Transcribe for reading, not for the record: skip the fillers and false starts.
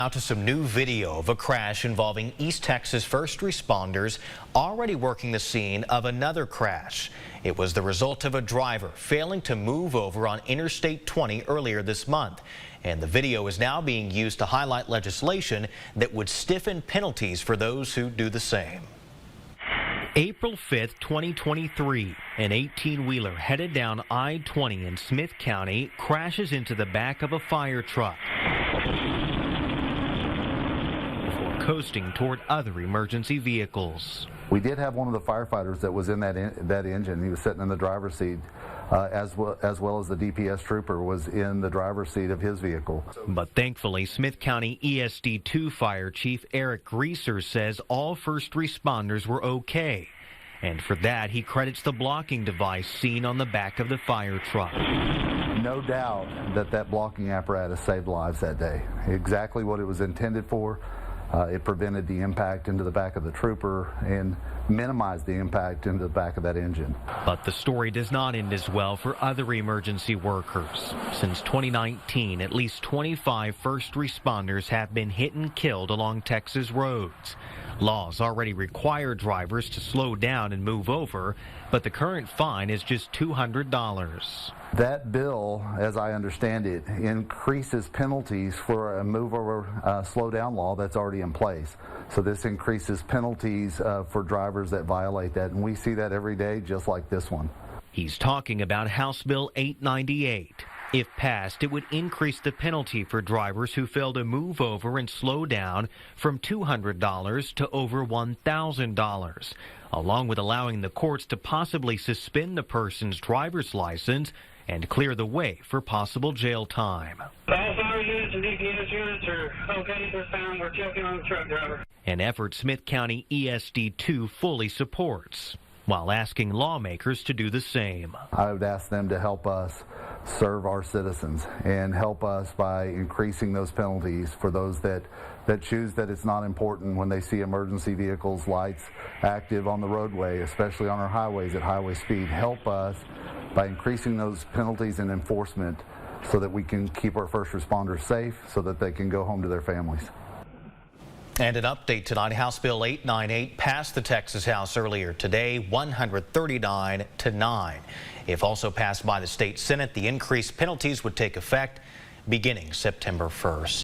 Now to some new video of a crash involving East Texas first responders already working the scene of another crash. It was the result of a driver failing to move over on Interstate 20 earlier this month. And the video is now being used to highlight legislation that would stiffen penalties for those who do the same. April 5th, 2023, an 18-wheeler headed down I-20 in Smith County crashes into the back of a fire truck before coasting toward other emergency vehicles. We did have one of the firefighters that was in that engine. He was sitting in the driver's seat, as well as the DPS trooper was in the driver's seat of his vehicle. But thankfully, Smith County ESD2 Fire Chief Eric Greaser says all first responders were okay. And for that, he credits the blocking device seen on the back of the fire truck. No doubt that blocking apparatus saved lives that day. Exactly what it was intended for. It prevented the impact into the back of the trooper and minimized the impact into the back of that engine. But the story does not end as well for other emergency workers. Since 2019, at least 25 first responders have been hit and killed along Texas roads. Laws already require drivers to slow down and move over, but the current fine is just $200. That bill, as I understand it, increases penalties for a move over slow down law that's already in place. So this increases penalties for drivers that violate that, and we see that every day, just like this one. He's talking about House Bill 898. If passed, it would increase the penalty for drivers who fail to move over and slow down from $200 to over $1,000, along with allowing the courts to possibly suspend the person's driver's license and clear the way for possible jail time. All fire units and DPS units are okay at this time. We're checking on the truck driver. An effort Smith County ESD2 fully supports, while asking lawmakers to do the same. I would ask them to help us serve our citizens and help us by increasing those penalties for those that choose that it's not important when they see emergency vehicles, lights active on the roadway, especially on our highways at highway speed. Help us by increasing those penalties and enforcement so that we can keep our first responders safe so that they can go home to their families. And an update tonight, House Bill 898 passed the Texas House earlier today, 139 to 9. If also passed by the state Senate, the increased penalties would take effect beginning September 1st.